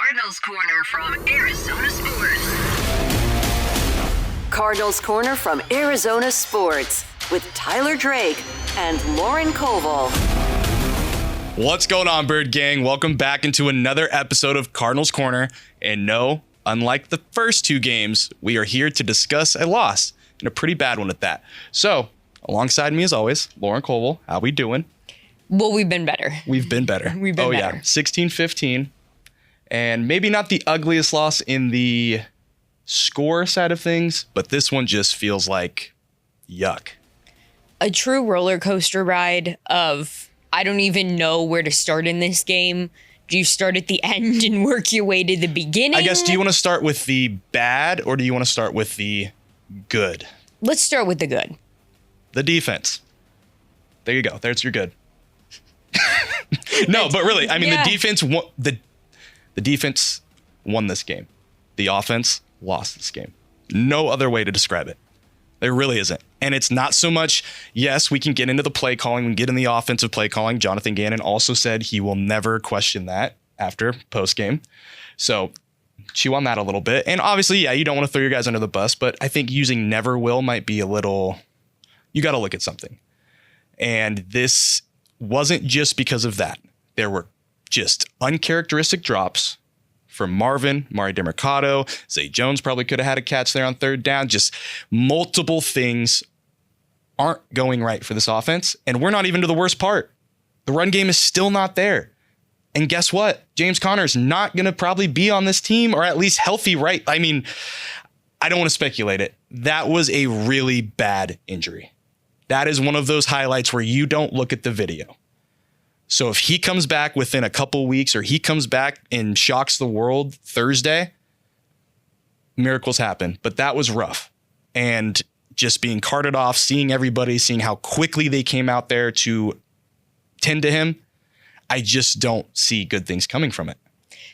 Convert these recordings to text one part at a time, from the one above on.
Cardinals Corner from Arizona Sports. Cardinals Corner from Arizona Sports with Tyler Drake and Lauren Koval. What's going on, Bird Gang? Welcome back into another episode of Cardinals Corner. And no, unlike the first two games, we are here to discuss a loss, and a pretty bad one at that. So, alongside me as always, Lauren Koval. How we doing? Well, we've been better. We've been better. We've been better. Yeah, 16-15. And maybe not the ugliest loss in the score side of things, but this one just feels like yuck. A true roller coaster ride of, I don't even know where to start in this game. Do you start at the end and work your way to the beginning? I guess, do you want to start with the bad or do you want to start with the good? Let's start with the good. The defense. There you go. There's your good. No, but really, I mean, Yeah. the defense won this game. The offense lost this game. No other way to describe it. There really isn't. And it's not so much, yes, we can get into the play calling, we can get in the offensive play calling. Jonathan Gannon also said he will never question that after post-game. So chew on that a little bit. And obviously, yeah, you don't want to throw your guys under the bus, but I think using never will might be a little, you got to look at something. And this wasn't just because of that. There were just uncharacteristic drops from Marvin, Mari DeMercado. Zay Jones probably could have had a catch there on third down. Just multiple things aren't going right for this offense. And we're not even to the worst part. The run game is still not there. And guess what? James Conner's not going to probably be on this team, or at least healthy, right? I mean, I don't want to speculate it. That was a really bad injury. That is one of those highlights where you don't look at the video. So if he comes back within a couple weeks, or he comes back and shocks the world Thursday, miracles happen. But that was rough. And just being carted off, seeing everybody, seeing how quickly they came out there to tend to him, I just don't see good things coming from it.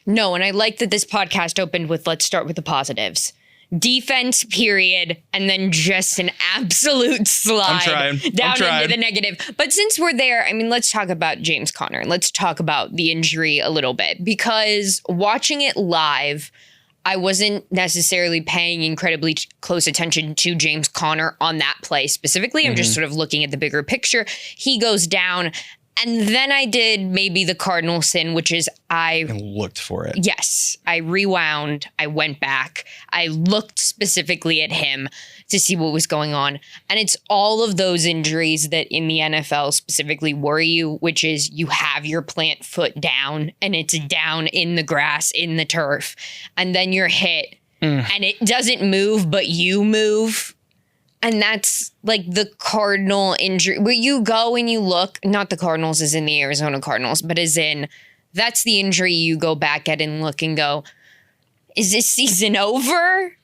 No, and I like that this podcast opened with, let's start with the positives. Defense, period, and then just an absolute slide down into the negative. But since we're there, I mean, let's talk about James Conner. Let's talk about the injury a little bit, because watching it live, I wasn't necessarily paying incredibly close attention to James Conner on that play specifically. I'm just sort of looking at the bigger picture. He goes down. And then I did maybe the cardinal sin, which is I looked for it. Yes. I rewound. I went back. I looked specifically at him to see what was going on. And it's all of those injuries that in the NFL specifically worry you, which is you have your plant foot down and it's down in the grass, in the turf. And then you're hit and it doesn't move, but you move. And that's like the Cardinal injury where you go and you look, not the Cardinals as in the Arizona Cardinals, but as in that's the injury you go back at and look and go, is this season over?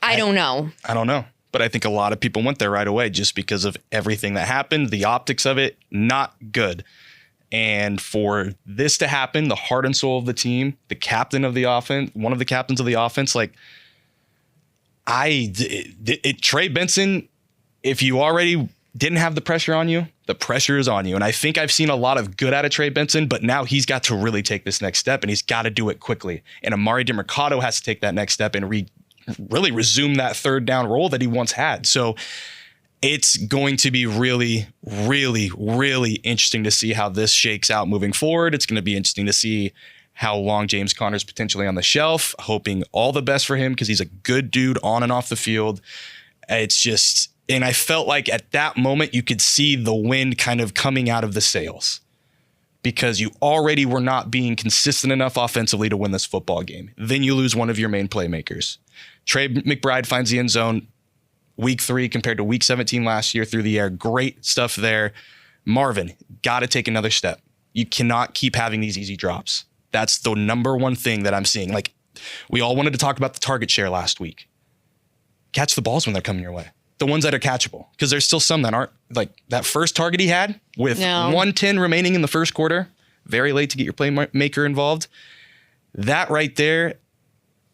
I don't know. I don't know. But I think a lot of people went there right away just because of everything that happened. The optics of it, not good. And for this to happen, the heart and soul of the team, the captain of the offense, one of the captains of the offense, like, Trey Benson, if you already didn't have the pressure on you, the pressure is on you. And I think I've seen a lot of good out of Trey Benson, but now he's got to really take this next step and he's got to do it quickly. And Amari DeMercado has to take that next step and really resume that third down role that he once had. So it's going to be really, really, really interesting to see how this shakes out moving forward. It's going to be interesting to see how long James Conner's potentially on the shelf, hoping all the best for him because he's a good dude on and off the field. It's just, and I felt like at that moment you could see the wind kind of coming out of the sails because you already were not being consistent enough offensively to win this football game. Then you lose one of your main playmakers. Trey McBride finds the end zone week 3 compared to week 17 last year through the air. Great stuff there. Marvin, got to take another step. You cannot keep having these easy drops. That's the number one thing that I'm seeing. Like, we all wanted to talk about the target share last week. Catch the balls when they're coming your way. The ones that are catchable. Because there's still some that aren't. Like, that first target he had with 1:10 remaining in the first quarter, very late to get your playmaker involved. That right there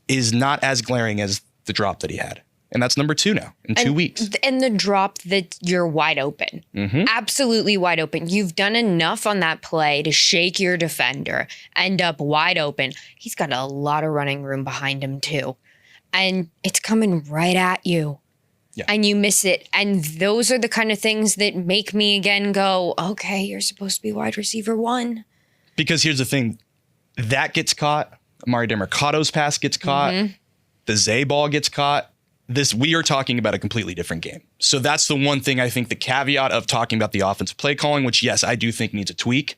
is not as glaring as the drop that he had. And that's number 2 now in 2 weeks. And the drop that you're wide open. Absolutely wide open. You've done enough on that play to shake your defender, end up wide open. He's got a lot of running room behind him too. And it's coming right at you. Yeah. And you miss it. And those are the kind of things that make me again go, okay, you're supposed to be wide receiver 1. Because here's the thing. That gets caught. Amari DeMercado's pass gets caught. The Zay ball gets caught. We are talking about a completely different game. So that's the one thing I think the caveat of talking about the offensive play calling, which, yes, I do think needs a tweak.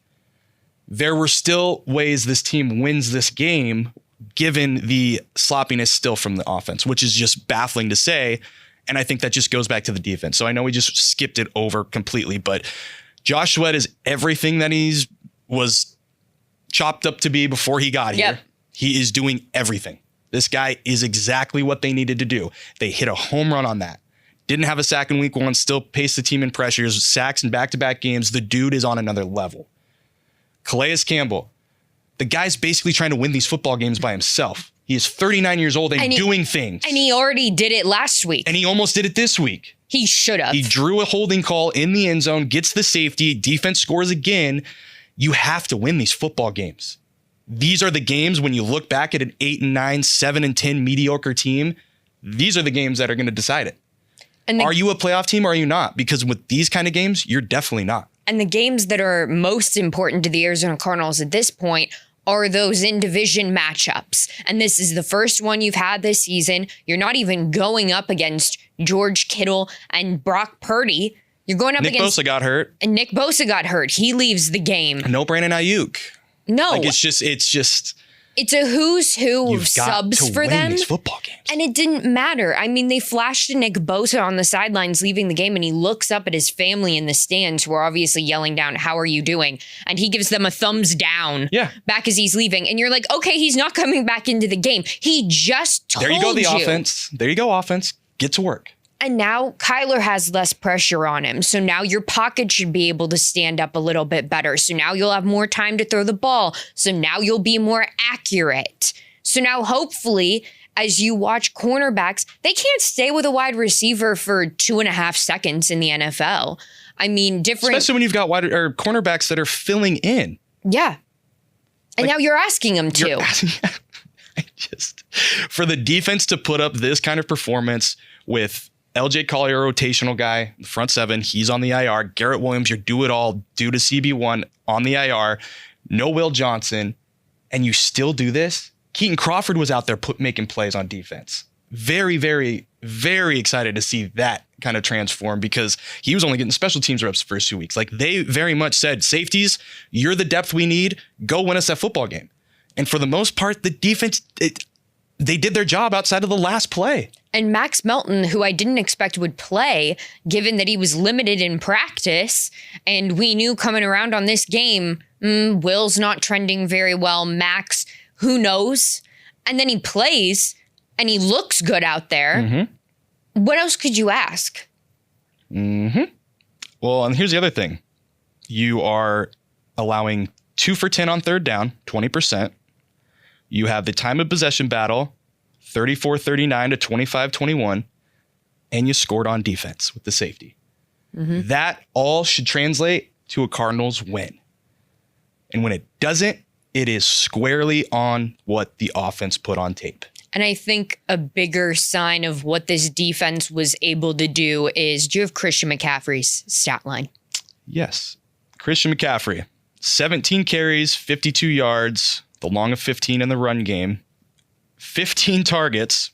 There were still ways this team wins this game given the sloppiness still from the offense, which is just baffling to say. And I think that just goes back to the defense. So I know we just skipped it over completely, but Josh Sweat is everything that was chopped up to be before he got here. He is doing everything. This guy is exactly what they needed to do. They hit a home run on that. Didn't have a sack in week 1, still paced the team in pressures, sacks in back-to-back games. The dude is on another level. Calais Campbell, the guy's basically trying to win these football games by himself. He is 39 years old and doing things. And he already did it last week. And he almost did it this week. He should have. He drew a holding call in the end zone, gets the safety, defense scores again. You have to win these football games. These are the games when you look back at an 8-9, 7-10 mediocre team. These are the games that are going to decide it. Are you a playoff team or are you not? Because with these kind of games, you're definitely not. And the games that are most important to the Arizona Cardinals at this point are those in-division matchups. And this is the first one you've had this season. You're not even going up against George Kittle and Brock Purdy. You're going up against... Nick Bosa got hurt. And Nick Bosa got hurt. He leaves the game. No Brandon Ayuk. No. Like it's just... It's a who's who of subs for them. These football games. And it didn't matter. I mean, they flashed to Nick Bosa on the sidelines leaving the game, and he looks up at his family in the stands who are obviously yelling down, "How are you doing?" And he gives them a thumbs down back as he's leaving. And you're like, okay, he's not coming back into the game. He just told you. There you go, the offense. There you go, offense. Get to work. And now Kyler has less pressure on him. So now your pocket should be able to stand up a little bit better. So now you'll have more time to throw the ball. So now you'll be more accurate. So now hopefully, as you watch cornerbacks, they can't stay with a wide receiver for 2.5 seconds in the NFL. I mean, especially when you've got cornerbacks that are filling in. Yeah. And now you're asking them to. For the defense to put up this kind of performance with LJ Collier, rotational guy, front 7, he's on the IR. Garrett Williams, your do-it-all due to CB1 on the IR. No Will Johnson, and you still do this? Keaton Crawford was out there making plays on defense. Very, very, very excited to see that kind of transform because he was only getting special teams reps the first 2 weeks. Like they very much said, safeties, you're the depth we need. Go win us that football game. And for the most part, the defense, they did their job outside of the last play. And Max Melton, who I didn't expect would play, given that he was limited in practice, and we knew coming around on this game, Will's not trending very well. Max, who knows? And then he plays, and he looks good out there. What else could you ask? Well, and here's the other thing. You are allowing 2 for 10 on third down, 20%. You have the time of possession battle, 34-39 to 25-21, and you scored on defense with the safety. That all should translate to a Cardinals win. And when it doesn't, it is squarely on what the offense put on tape. And I think a bigger sign of what this defense was able to do is, do you have Christian McCaffrey's stat line? Yes. Christian McCaffrey, 17 carries, 52 yards, the long of 15 in the run game, 15 targets.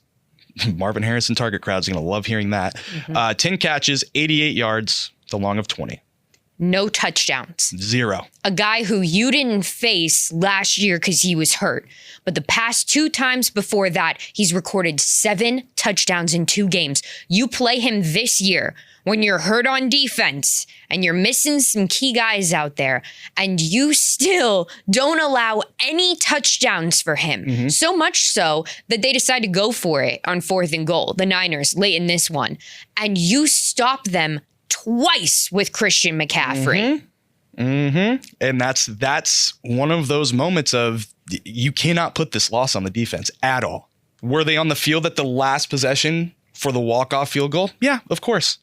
Marvin Harrison target crowd's going to love hearing that. 10 catches, 88 yards, the long of 20. No touchdowns. 0. A guy who you didn't face last year because he was hurt. But the past 2 times before that, he's recorded 7 touchdowns in 2 games. You play him this year when you're hurt on defense and you're missing some key guys out there, and you still don't allow any touchdowns for him. So much so that they decide to go for it on 4th and goal, the Niners, late in this one. And you stop them twice with Christian McCaffrey. And that's one of those moments of you cannot put this loss on the defense at all. Were they on the field at the last possession for the walk-off field goal? Yeah, of course.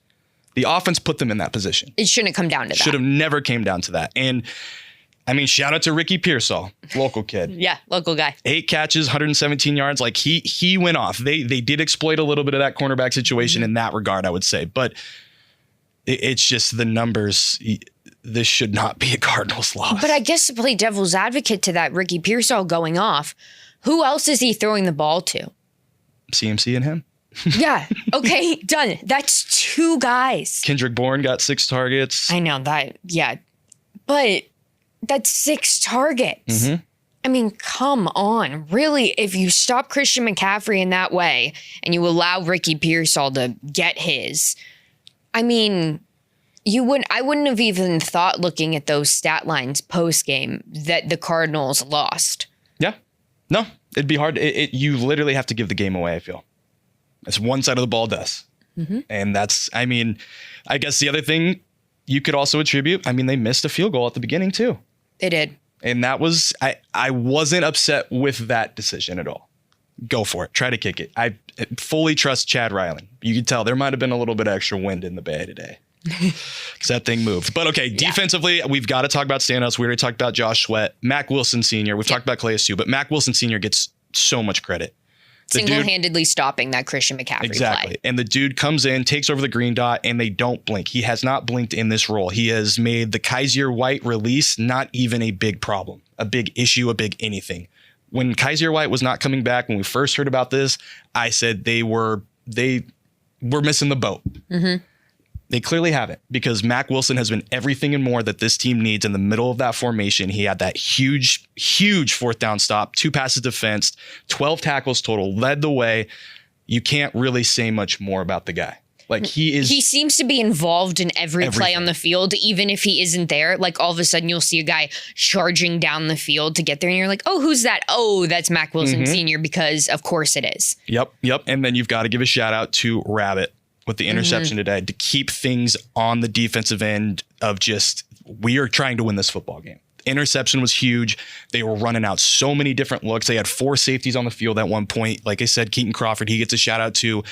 The offense put them in that position. It shouldn't have come down to that. Should have never came down to that. And I mean, shout out to Ricky Pearsall, local kid. Yeah, local guy. 8 catches, 117 yards. Like he went off. They did exploit a little bit of that cornerback situation in that regard, I would say. But it's just the numbers. This should not be a Cardinals loss. But I guess to play devil's advocate to that Ricky Pearsall going off, who else is he throwing the ball to? CMC and him. Yeah. Okay, done. That's 2 guys. Kendrick Bourne got 6 targets. I know that. Yeah. But that's 6 targets. I mean, come on. Really, if you stop Christian McCaffrey in that way and you allow Ricky Pearsall to get his, I mean, I wouldn't have even thought looking at those stat lines post game that the Cardinals lost. Yeah. No, it'd be hard. You literally have to give the game away, I feel. That's one side of the ball does. And that's, I mean, I guess the other thing you could also attribute, I mean, they missed a field goal at the beginning too. They did. And that was, I wasn't upset with that decision at all. Go for it. Try to kick it. I fully trust Chad Ryland. You can tell there might have been a little bit of extra wind in the bay today. Because that thing moved. But okay, defensively, we've got to talk about standouts. We already talked about Josh Sweat, Mac Wilson Sr. We've talked about Calais Sue, but Mac Wilson Sr. gets so much credit. Single-handedly stopping that Christian McCaffrey play. And the dude comes in, takes over the green dot, and they don't blink. He has not blinked in this role. He has made the Kaiser White release not even a big problem, a big issue, a big anything. When Kaiser White was not coming back, when we first heard about this, I said they were missing the boat. They clearly haven't, because Mac Wilson has been everything and more that this team needs in the middle of that formation. He had that huge 4th down stop, 2 passes defensed, 12 tackles total, led the way. You can't really say much more about the guy. Like he seems to be involved in every play on the field, even if he isn't there. Like all of a sudden you'll see a guy charging down the field to get there and you're like, oh, who's that? Oh, that's Mac Wilson Sr. because of course it is. Yep. And then you've got to give a shout out to Rabbit with the interception today to keep things on the defensive end of just, we are trying to win this football game. Interception was huge. They were running out so many different looks. They had 4 safeties on the field at one point. Like I said, Keaton Crawford, he gets a shout out too.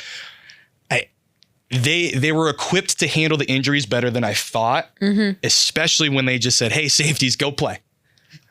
They were equipped to handle the injuries better than I thought, especially when they just said, hey, safeties, go play.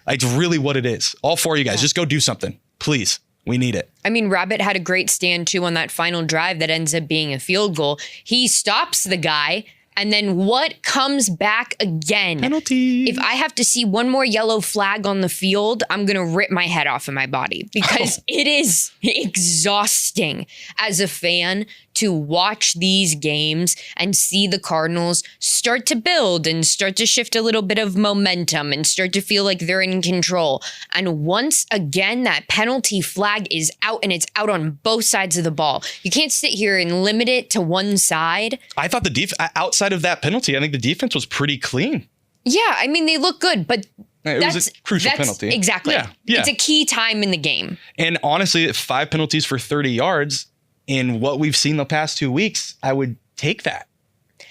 It's really what it is. All 4 of you guys, just go do something, please. We need it. I mean, Rabbit had a great stand, too, on that final drive that ends up being a field goal. He stops the guy, and then what comes back again? Penalty. If I have to see one more yellow flag on the field, I'm going to rip my head off of my body, because it is exhausting as a fan to watch these games and see the Cardinals start to build and start to shift a little bit of momentum and start to feel like they're in control. And once again, that penalty flag is out, and it's out on both sides of the ball. You can't sit here and limit it to one side. I thought outside of that penalty, I think the defense was pretty clean. Yeah, I mean, they look good, but it was a crucial penalty. Exactly. Yeah. It's a key time in the game. And honestly, 5 penalties for 30 yards in what we've seen the past 2 weeks, I would take that.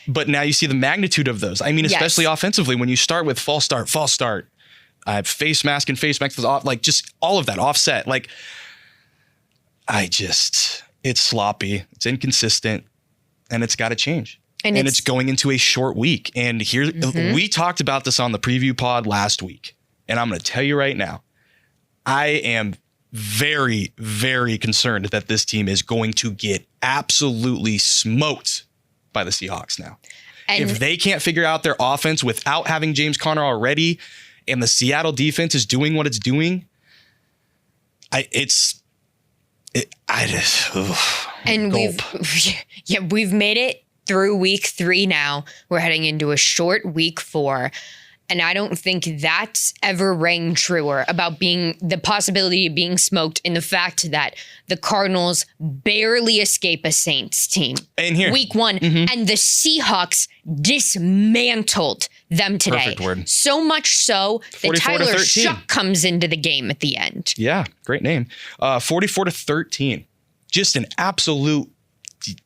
But now you see the magnitude of those. I mean, especially offensively, when you start with false start, face mask and face mask, like just all of that offset. Like, it's sloppy, it's inconsistent, and it's got to change. And it's going into a short week. And here, we talked about this on the preview pod last week. And I'm going to tell you right now, I am very, very concerned that this team is going to get absolutely smoked by the Seahawks now. And if they can't figure out their offense without having James Conner already, and the Seattle defense is doing what it's doing, we've made it through week 3 now. We're heading into a short week 4. And I don't think that's ever rang truer about the possibility of being smoked in the fact that the Cardinals barely escape a Saints team. And here, week 1, and the Seahawks dismantled them today. Perfect word. So much so that Tyler Shuck comes into the game at the end. Yeah, great name. 44-13. Just an absolute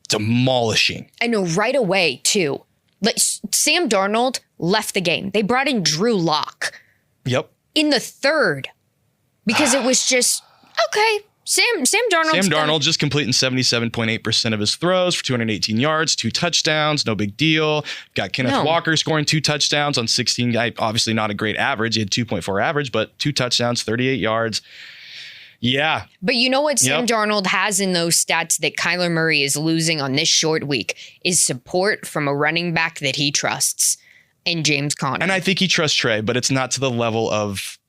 demolishing. I know, right away, too. Like, Sam Darnold left the game. They brought in Drew Lock. Yep. In the 3rd. Because it was just, okay, Sam Darnold just completing 77.8% of his throws for 218 yards, 2 touchdowns, no big deal. Got Kenneth Walker scoring 2 touchdowns on 16. Obviously not a great average. He had 2.4 average, but 2 touchdowns, 38 yards. Yeah. But you know what Sam Darnold has in those stats that Kyler Murray is losing on this short week is support from a running back that he trusts in James Conner. And I think he trusts Trey, but it's not to the level of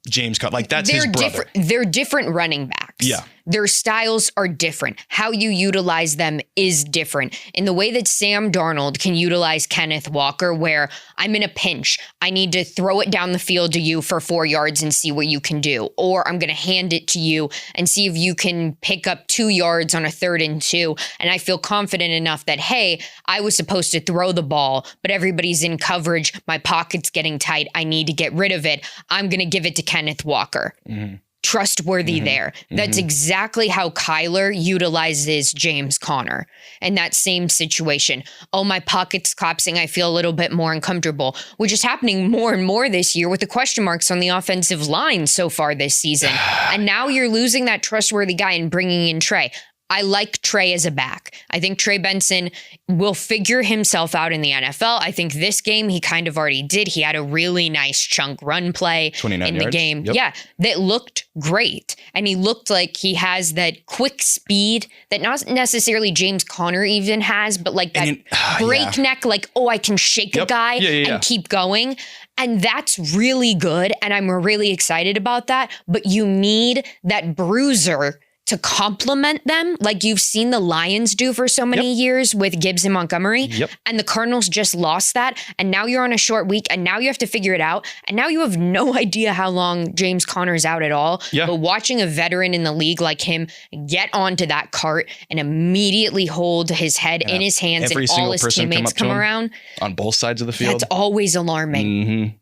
James Conner. Like, that's his brother. They're different running backs. Yeah. Their styles are different. How you utilize them is different. In the way that Sam Darnold can utilize Kenneth Walker, where I'm in a pinch, I need to throw it down the field to you for 4 yards and see what you can do. Or I'm going to hand it to you and see if you can pick up 2 yards on a 3rd and 2. And I feel confident enough that, hey, I was supposed to throw the ball, but everybody's in coverage. My pocket's getting tight. I need to get rid of it. I'm going to give it to Kenneth Walker. Mm-hmm. Trustworthy there. That's exactly how Kyler utilizes James Conner in that same situation. Oh, my pocket's collapsing. I feel a little bit more uncomfortable, which is happening more and more this year with the question marks on the offensive line so far this season. And now you're losing that trustworthy guy and bringing in Trey. I like Trey as a back. I think Trey Benson will figure himself out in the NFL. I think this game he kind of already did. He had a really nice chunk run play in the game. Yep. Yeah, that looked great. And he looked like he has that quick speed that not necessarily James Conner even has, but like that breakneck, like, oh, I can shake a guy and keep going. And that's really good. And I'm really excited about that. But you need that bruiser to complement them, like you've seen the Lions do for so many years with Gibbs and Montgomery. And the Cardinals just lost that. And now you're on a short week and now you have to figure it out. And now you have no idea how long James Conner's out at all. But watching a veteran in the league like him get onto that cart and immediately hold his head in his hands and all his teammates come around. On both sides of the field. That's always alarming.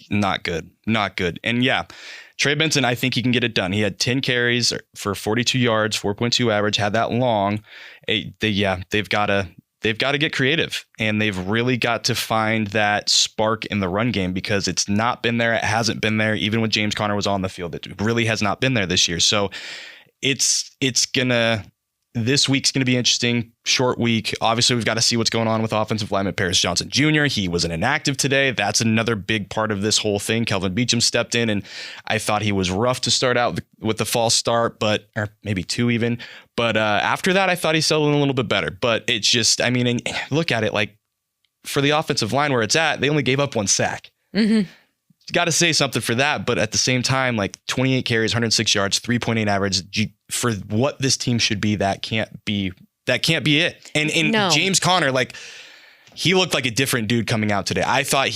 Not good. Not good. And Trey Benson, I think he can get it done. He had 10 carries for 42 yards, 4.2 average, had that long. They've got to get creative, and they've really got to find that spark in the run game because it's not been there. It hasn't been there. Even when James Conner was on the field, it really has not been there this year. So this week's going to be interesting. Short week. Obviously, we've got to see what's going on with offensive lineman Paris Johnson Jr. He was an inactive today. That's another big part of this whole thing. Kelvin Beachum stepped in, and I thought he was rough to start out with the false start, or maybe 2 even. But after that, I thought he settled in a little bit better. But it's just, I mean, look at it. Like, for the offensive line where it's at, they only gave up 1 sack. Got to say something for that. But at the same time, like 28 carries, 106 yards, 3.8 average for what this team should be. That can't be it. And no. James Conner, like, he looked like a different dude coming out today. I thought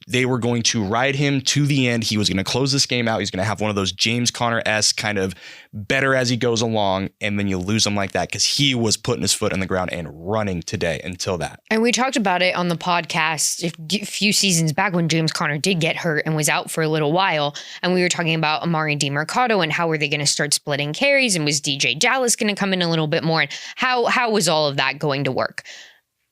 they were going to ride him to the end. He was going to close this game out. He's going to have one of those James Conner-esque kind of better as he goes along. And then you lose him like that because he was putting his foot on the ground and running today until that. And we talked about it on the podcast a few seasons back when James Conner did get hurt and was out for a little while. And we were talking about Amari DiMercato and how were they going to start splitting carries, and was DJ Dallas going to come in a little bit more, and how was all of that going to work?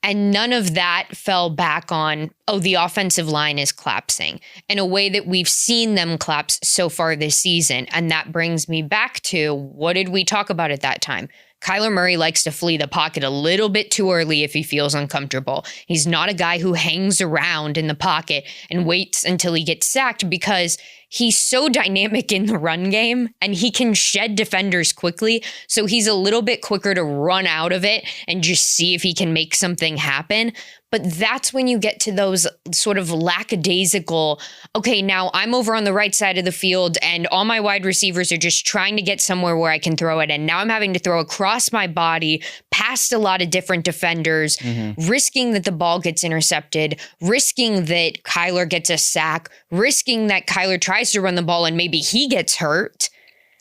And none of that fell back on, the offensive line is collapsing in a way that we've seen them collapse so far this season. And that brings me back to, what did we talk about at that time? Kyler Murray likes to flee the pocket a little bit too early if he feels uncomfortable. He's not a guy who hangs around in the pocket and waits until he gets sacked, because he's so dynamic in the run game and he can shed defenders quickly. So he's a little bit quicker to run out of it and just see if he can make something happen. But that's when you get to those sort of lackadaisical, okay, now I'm over on the right side of the field and all my wide receivers are just trying to get somewhere where I can throw it. And now I'm having to throw across my body, past a lot of different defenders, risking that the ball gets intercepted, risking that Kyler gets a sack, risking that Kyler tries to run the ball and maybe he gets hurt.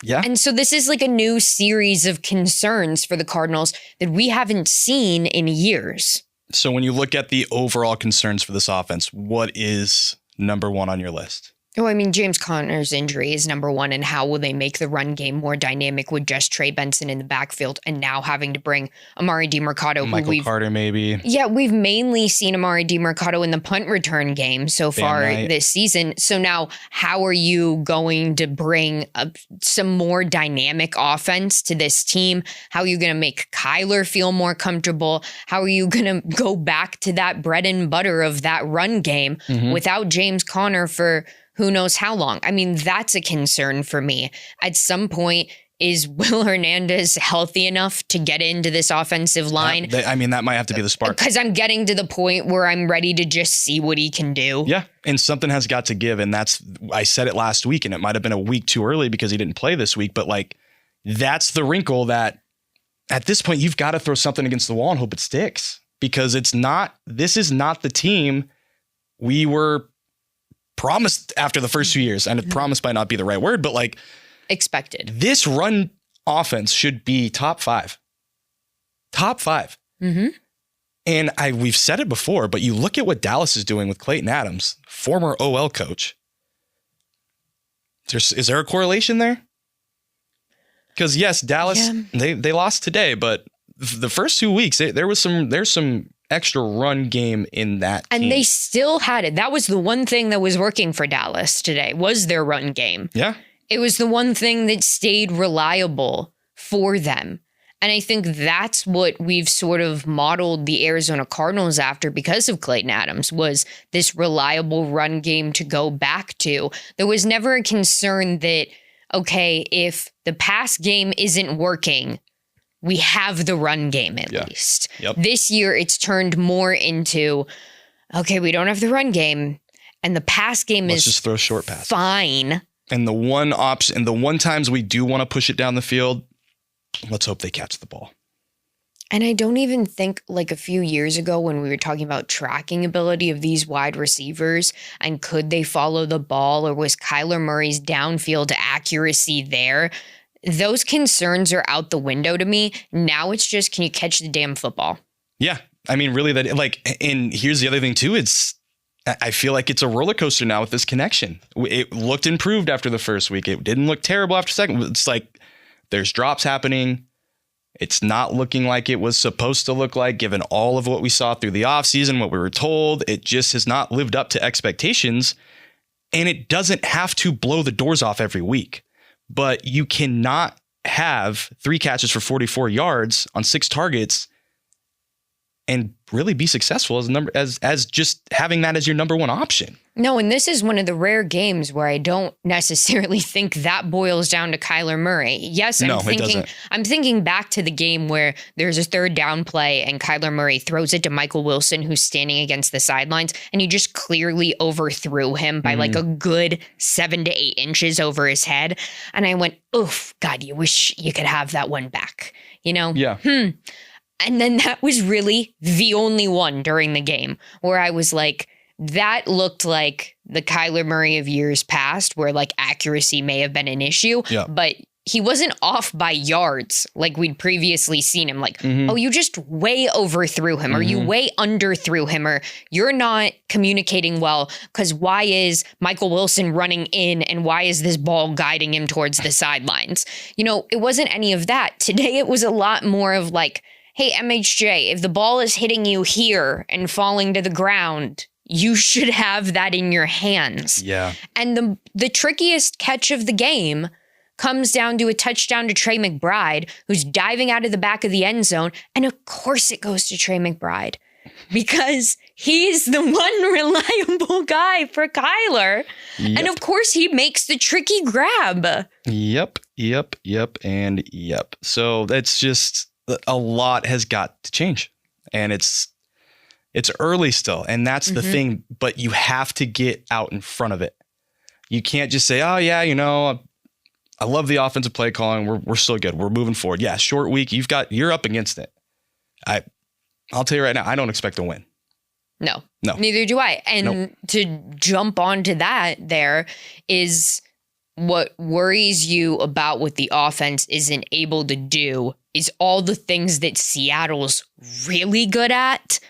Yeah. And so this is like a new series of concerns for the Cardinals that we haven't seen in years. So when you look at the overall concerns for this offense, what is number one on your list? Oh, I mean, James Conner's injury is number one, and how will they make the run game more dynamic with just Trey Benson in the backfield and now having to bring Amari DiMercado, Michael Carter, maybe. Yeah, we've mainly seen Amari DiMercado in the punt return game so far this season. So now how are you going to bring some more dynamic offense to this team? How are you going to make Kyler feel more comfortable? How are you going to go back to that bread and butter of that run game without James Conner for who knows how long? I mean, that's a concern for me. At some point, is Will Hernandez healthy enough to get into this offensive line? That might have to be the spark. Because I'm getting to the point where I'm ready to just see what he can do. Yeah, and something has got to give. And I said it last week, and it might have been a week too early because he didn't play this week. But that's the wrinkle that at this point, you've got to throw something against the wall and hope it sticks. Because this is not the team we were promised after the first few years. And promised might not be the right word, but expected. This run offense should be top 5. Top 5. Mm-hmm. And we've said it before, but you look at what Dallas is doing with Clayton Adams, former OL coach. Is there a correlation there? Because yes, Dallas, they lost today, but the first 2 weeks, there's some extra run game in that team. And they still had it. That was the one thing that was working for Dallas today, was their run game. Yeah. It was the one thing that stayed reliable for them. And I think that's what we've sort of modeled the Arizona Cardinals after because of Clayton Adams, was this reliable run game to go back to. There was never a concern that, okay, if the pass game isn't working, we have the run game at least. Yep. This year, it's turned more into, okay, we don't have the run game, and the pass game Let's just throw short passes. Fine. And the one option, and the one times we do want to push it down the field, let's hope they catch the ball. And I don't even think a few years ago when we were talking about tracking ability of these wide receivers and could they follow the ball, or was Kyler Murray's downfield accuracy there? Those concerns are out the window to me. Now it's just, can you catch the damn football? Yeah. I mean, really and here's the other thing too. I feel like it's a roller coaster now with this connection. It looked improved after the first week. It didn't look terrible after second. It's there's drops happening. It's not looking like it was supposed to look like, given all of what we saw through the offseason, what we were told. It just has not lived up to expectations. And it doesn't have to blow the doors off every week. But you cannot have 3 catches for 44 yards on 6 targets and really be successful as just having that as your number one option. No, and this is one of the rare games where I don't necessarily think that boils down to Kyler Murray. Yes, I'm thinking back to the game where there's a 3rd down play and Kyler Murray throws it to Michael Wilson, who's standing against the sidelines, and he just clearly overthrew him by a good 7 to 8 inches over his head. And I went, oof, God, you wish you could have that one back, Yeah. And then that was really the only one during the game where I was like, that looked like the Kyler Murray of years past, where accuracy may have been an issue, but he wasn't off by yards like we'd previously seen him. Oh, you just way overthrew him, or you way underthrew him, or you're not communicating well, because why is Michael Wilson running in and why is this ball guiding him towards the sidelines? It wasn't any of that. Today it was a lot more of hey, MHJ, if the ball is hitting you here and falling to the ground, you should have that in your hands. Yeah. And the trickiest catch of the game comes down to a touchdown to Trey McBride, who's diving out of the back of the end zone. And of course it goes to Trey McBride because he's the one reliable guy for Kyler. Yep. And of course he makes the tricky grab. Yep. And yep. So that's just... a lot has got to change, and it's early still. And that's the thing, but you have to get out in front of it. You can't just say, oh yeah, I love the offensive play calling. We're still good. We're moving forward. Yeah. Short week. You're up against it. I'll tell you right now, I don't expect to win. No, No. Neither do I. And to jump onto that, there is what worries you about what the offense isn't able to do is all the things that Seattle's really good at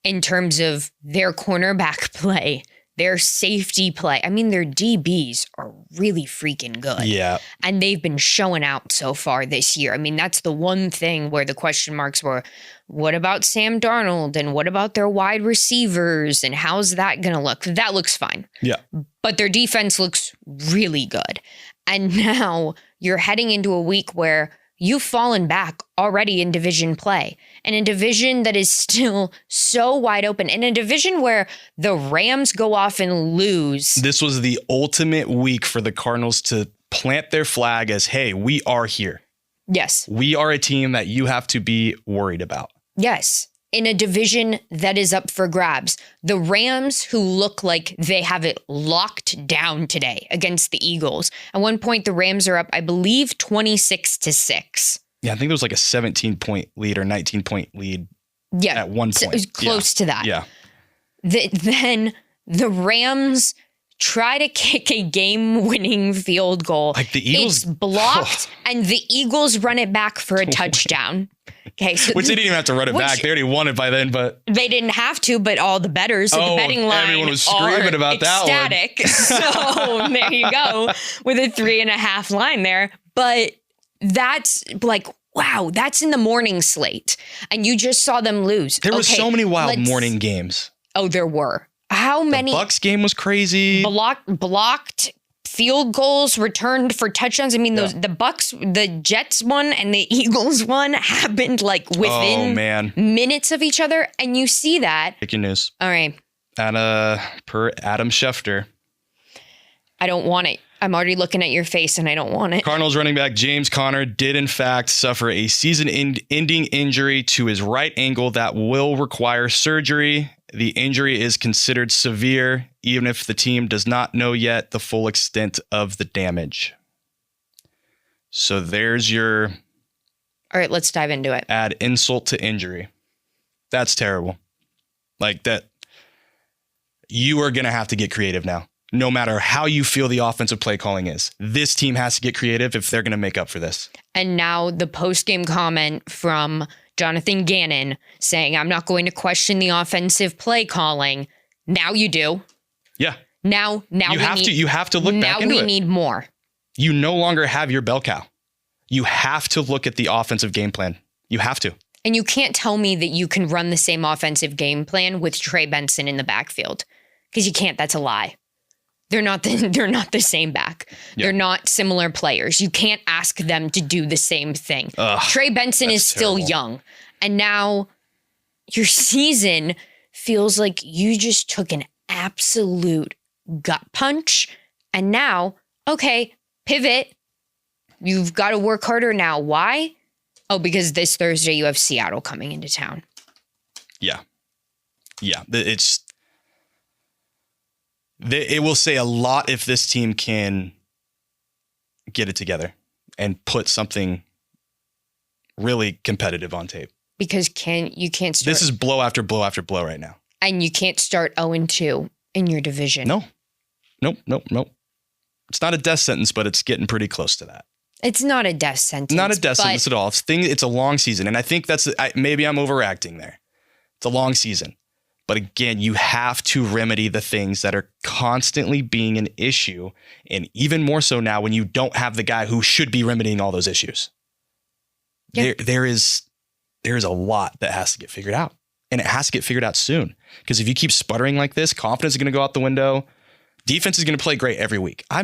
in terms of their cornerback play, their safety play. I mean, their DBs are really freaking good. Yeah. And they've been showing out so far this year. I mean, that's the one thing where the question marks were, what about Sam Darnold? And what about their wide receivers? And how's that going to look? That looks fine. Yeah. But their defense looks really good. And now you're heading into a week where you've fallen back already in division play, in a division that is still so wide open, in a division where the Rams go off and lose. This was the ultimate week for the Cardinals to plant their flag as, hey, we are here. Yes. We are a team that you have to be worried about. Yes. In a division that is up for grabs. The Rams, who look like they have it locked down today against the Eagles. At one point, the Rams are up, I believe, 26-6. Yeah, I think there was like a 17-point lead or 19-point lead at one point. So it was close to that. Yeah. Then the Rams try to kick a game-winning field goal. Like the Eagles. It's blocked, and the Eagles run it back for a touchdown. Okay, so Which they didn't even have to run it back. They already won it by then, but they didn't have to. But all the bettors at the betting line, everyone was screaming about ecstatic. that one. So there you go with a 3.5 line there. But that's like, wow, that's in the morning slate, and you just saw them lose. There were so many wild morning games. Oh, there were. How many? The Bucks game was crazy. Blocked field goals returned for touchdowns. I mean, the Bucks, the Jets one and the Eagles one happened like within minutes of each other. And you see that. Breaking news. All right. And per Adam Schefter. I don't want it. I'm already looking at your face and I don't want it. Cardinals running back James Conner did in fact suffer a season-ending injury to his right ankle that will require surgery. The injury is considered severe, even if the team does not know yet the full extent of the damage. So there's your... All right, let's dive into it. Add insult to injury. That's terrible. Like that. You are going to have to get creative now. No matter how you feel the offensive play calling is. This team has to get creative if they're going to make up for this. And now the post-game comment from Jonathan Gannon saying, I'm not going to question the offensive play calling. Now you do. Yeah. Now you have to look back into it. Now we need more. You no longer have your bell cow. You have to look at the offensive game plan. You have to. And you can't tell me that you can run the same offensive game plan with Trey Benson in the backfield. Because you can't. That's a lie. They're not the same back. Yeah. They're not similar players. You can't ask them to do the same thing. Trey Benson is still young. And now your season feels like you just took an absolute gut punch. And now, okay, pivot. You've got to work harder now. Why? Oh, because this Thursday you have Seattle coming into town. Yeah. Yeah. It will say a lot if this team can get it together and put something really competitive on tape. Because you can't start. This is blow after blow after blow right now. And you can't start 0-2 in your division. No. Nope. It's not a death sentence, but it's getting pretty close to that. It's not a death sentence. Not a death sentence at all. It's a long season. And I think maybe I'm overreacting there. It's a long season. But again, you have to remedy the things that are constantly being an issue. And even more so now when you don't have the guy who should be remedying all those issues. Yeah. There is a lot that has to get figured out. And it has to get figured out soon. Because if you keep sputtering like this, confidence is going to go out the window. Defense is going to play great every week. I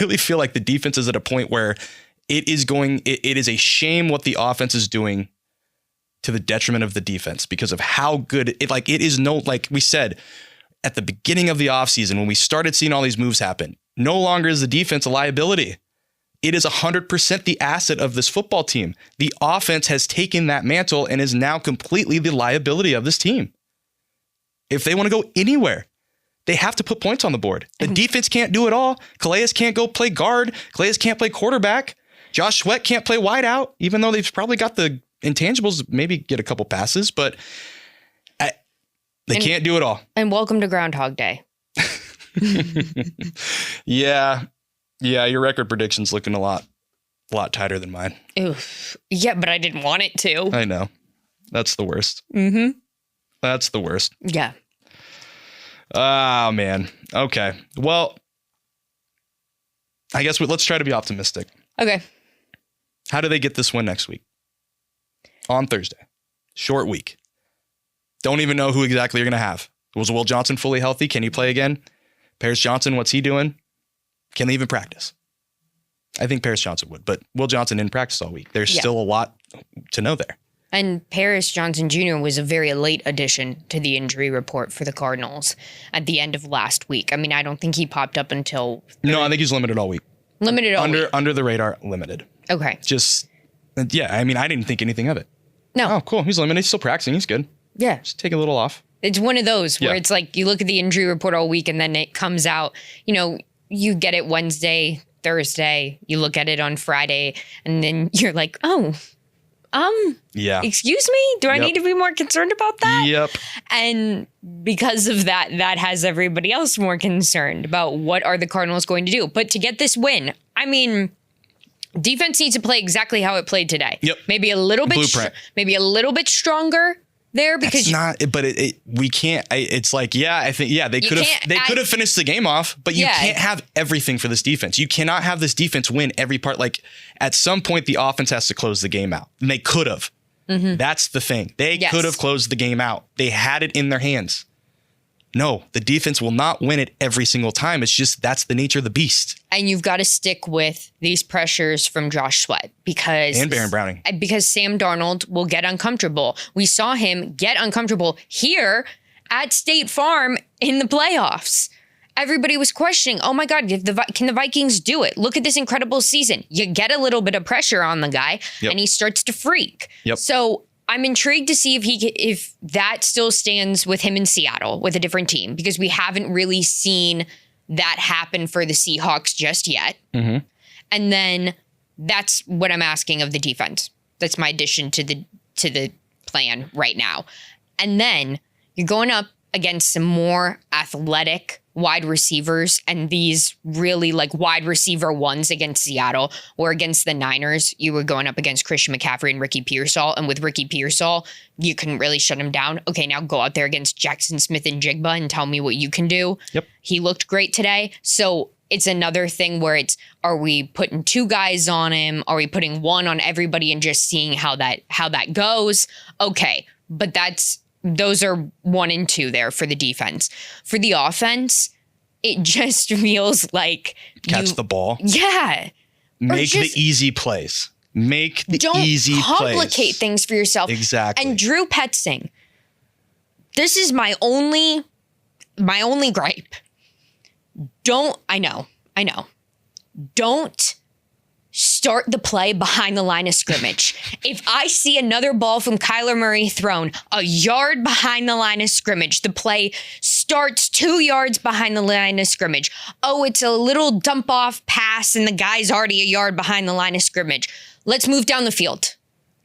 really feel like the defense is at a point where it is a shame what the offense is doing to the detriment of the defense because of how good it is. Like we said at the beginning of the offseason, when we started seeing all these moves happen, no longer is the defense a liability. It is 100% the asset of this football team. The offense has taken that mantle and is now completely the liability of this team. If they want to go anywhere, they have to put points on the board. The defense can't do it all. Calais can't go play guard. Calais can't play quarterback. Josh Sweat can't play wideout, even though they've probably got the intangibles, maybe get a couple passes, but they can't do it all. And welcome to Groundhog Day. Yeah, your record prediction's looking a lot tighter than mine. Oof. Yeah, but I didn't want it to. I know. That's the worst. Mm-hmm. That's the worst. Yeah. Oh, man. Okay. Well, I guess let's try to be optimistic. Okay. How do they get this win next week? On Thursday. Short week. Don't even know who exactly you're going to have. Was Will Johnson fully healthy? Can he play again? Paris Johnson, what's he doing? Can they even practice? I think Paris Johnson would, but Will Johnson didn't practice all week. There's still a lot to know there. And Paris Johnson Jr. was a very late addition to the injury report for the Cardinals at the end of last week. I mean, I don't think he popped up until... No, I think he's limited all week. Limited all week. Under the radar, limited. Okay. Just, yeah, I mean, I didn't think anything of it. No. Oh, cool. He's limited. He's still practicing. He's good. Yeah. Just take a little off. It's one of those where it's like you look at the injury report all week and then it comes out, you get it Wednesday, Thursday, you look at it on Friday, and then you're like, excuse me? Do I need to be more concerned about that? Yep. And because of that, that has everybody else more concerned about what are the Cardinals going to do. But to get this win, I mean, defense needs to play exactly how it played today. Yep. Maybe a little bit, maybe a little bit stronger there because it's not, but we can't. It's like, I think, they could have finished the game off, but you can't have everything for this defense. You cannot have this defense win every part. Like at some point, the offense has to close the game out, and they could have. Mm-hmm. That's the thing. They could have closed the game out. They had it in their hands. No, the defense will not win it every single time. It's just that's the nature of the beast. And you've got to stick with these pressures from Josh Sweat and Baron Browning. Because Sam Darnold will get uncomfortable. We saw him get uncomfortable here at State Farm in the playoffs. Everybody was questioning, oh my God, can the Vikings do it? Look at this incredible season. You get a little bit of pressure on the guy and he starts to freak. Yep. So I'm intrigued to see if that still stands with him in Seattle with a different team, because we haven't really seen that happen for the Seahawks just yet. Mm-hmm. And then that's what I'm asking of the defense. That's my addition to the plan right now. And then you're going up against some more athletic wide receivers, and these really like wide receiver ones against Seattle, or against the Niners, you were going up against Christian McCaffrey and Ricky Pearsall. And with Ricky Pearsall, you couldn't really shut him down. Okay, now go out there against Jackson Smith and Jigba and tell me what you can do. Yep. He looked great today. So it's another thing where are we putting two guys on him? Are we putting one on everybody and just seeing how that goes? Okay, but those are 1 and 2 there for the defense. For the offense, it just feels like catch the ball. Yeah. Make the easy plays. Make the easy plays. Don't complicate things for yourself. Exactly. And Drew Petzing, this is my only gripe. I know. Don't start the play behind the line of scrimmage. If I see another ball from Kyler Murray thrown a yard behind the line of scrimmage, the play starts 2 yards behind the line of scrimmage. Oh, it's a little dump off pass and the guy's already a yard behind the line of scrimmage. Let's move down the field.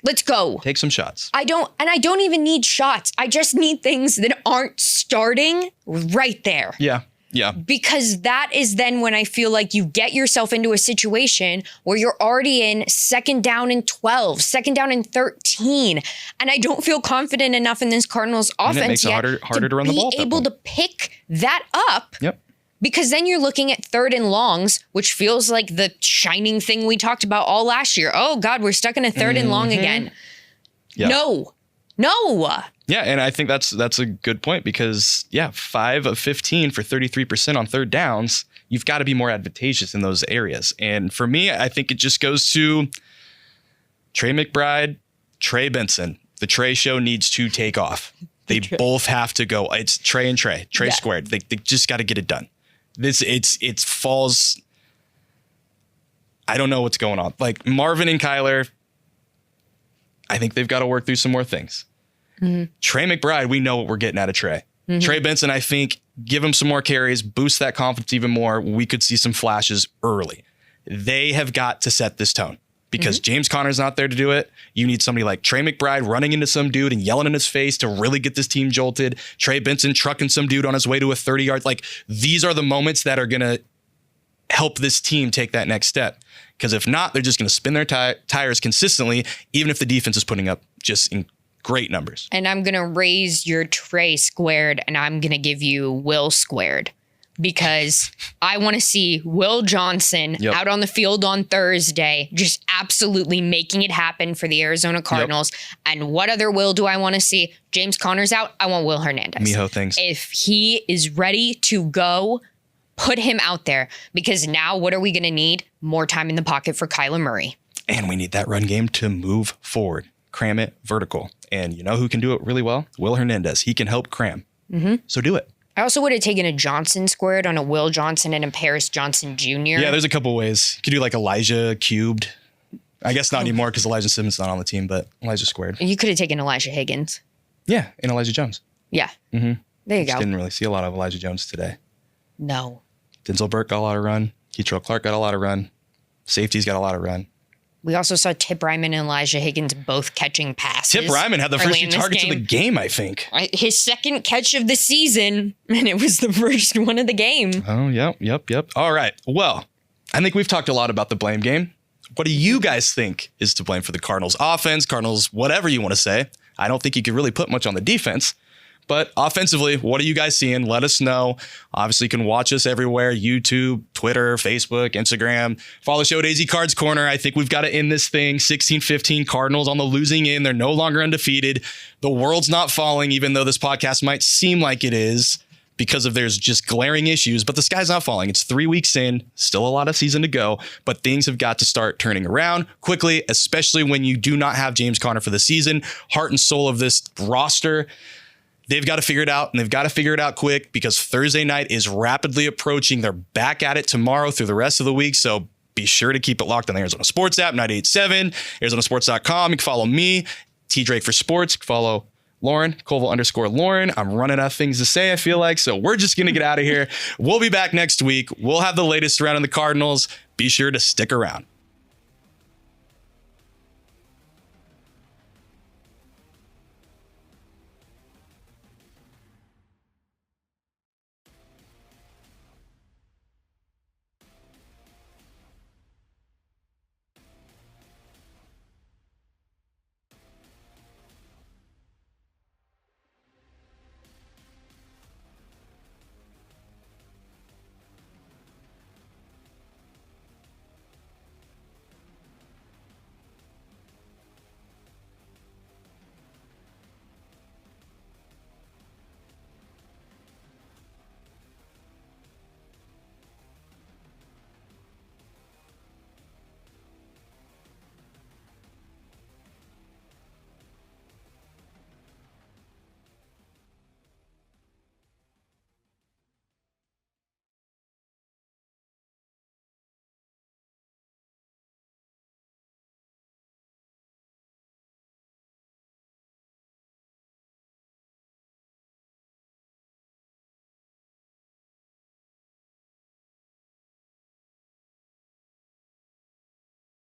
Let's go. Take some shots. I don't even need shots. I just need things that aren't starting right there. Yeah. Yeah. Because that is then when I feel like you get yourself into a situation where you're already in 2nd down and 12, 2nd down and 13. And I don't feel confident enough in this Cardinals offense and it makes yet it harder to run the ball. Be able to pick that up. Yep. Because then you're looking at 3rd and longs, which feels like the shining thing we talked about all last year. Oh God, we're stuck in a 3rd and long again. Yeah. No. Yeah, and I think that's a good point because 5 of 15 for 33% on 3rd downs, you've got to be more advantageous in those areas. And for me, I think it just goes to Trey McBride, Trey Benson. The Trey show needs to take off. They both have to go. It's Trey and Trey squared. They just got to get it done. It falls. I don't know what's going on. Like Marvin and Kyler, I think they've got to work through some more things. Mm-hmm. Trey McBride, we know what we're getting out of Trey. Mm-hmm. Trey Benson, I think, give him some more carries, boost that confidence even more. We could see some flashes early. They have got to set this tone because James Conner's not there to do it. You need somebody like Trey McBride running into some dude and yelling in his face to really get this team jolted. Trey Benson trucking some dude on his way to a 30-yard. Like, these are the moments that are going to help this team take that next step. Because if not, they're just going to spin their tires consistently, even if the defense is putting up just Great numbers. And I'm going to raise your Trey squared, and I'm going to give you Will squared. Because I want to see Will Johnson out on the field on Thursday, just absolutely making it happen for the Arizona Cardinals. And what other Will do I want to see? James Conner's out. I want Will Hernandez. Mijo things. If he is ready to go, put him out there. Because now what are we going to need? More time in the pocket for Kyler Murray. And we need that run game to move forward. Cram it vertical. And you know who can do it really well? Will Hernandez. He can help cram. So do it. I also would have taken a Johnson squared on a Will Johnson and a Paris Johnson Jr. Yeah, there's a couple ways. You could do like Elijah cubed. I guess not anymore because Elijah Simmons is not on the team, but Elijah squared. You could have taken Elijah Higgins. Yeah, and Elijah Jones. Yeah. There you go. Didn't really see a lot of Elijah Jones today. No. Denzel Burke got a lot of run. Keitrell Clark got a lot of run. Safety's got a lot of run. We also saw Tip Ryman and Elijah Higgins both catching passes. Tip Ryman had the first few targets of the game, I think. His second catch of the season, and it was the first one of the game. Oh, yep. All right. Well, I think we've talked a lot about the blame game. What do you guys think is to blame for the Cardinals offense, Cardinals, whatever you want to say? I don't think you could really put much on the defense. But offensively, what are you guys seeing? Let us know. Obviously, you can watch us everywhere. YouTube, Twitter, Facebook, Instagram. Follow the show at AZ Cards Corner. I think we've got to end this thing. 16-15 Cardinals on the losing end. They're no longer undefeated. The world's not falling, even though this podcast might seem like it is because of there's just glaring issues. But the sky's not falling. It's 3 weeks in. Still a lot of season to go. But things have got to start turning around quickly, especially when you do not have James Conner for the season. Heart and soul of this roster. They've got to figure it out, and they've got to figure it out quick because Thursday night is rapidly approaching. They're back at it tomorrow through the rest of the week, so be sure to keep it locked on the Arizona Sports app, 987, ArizonaSports.com. You can follow me, T. Drake for Sports. You can follow Lauren, Colville_Lauren. I'm running out of things to say, I feel like, so we're just going to get out of here. We'll be back next week. We'll have the latest around in the Cardinals. Be sure to stick around.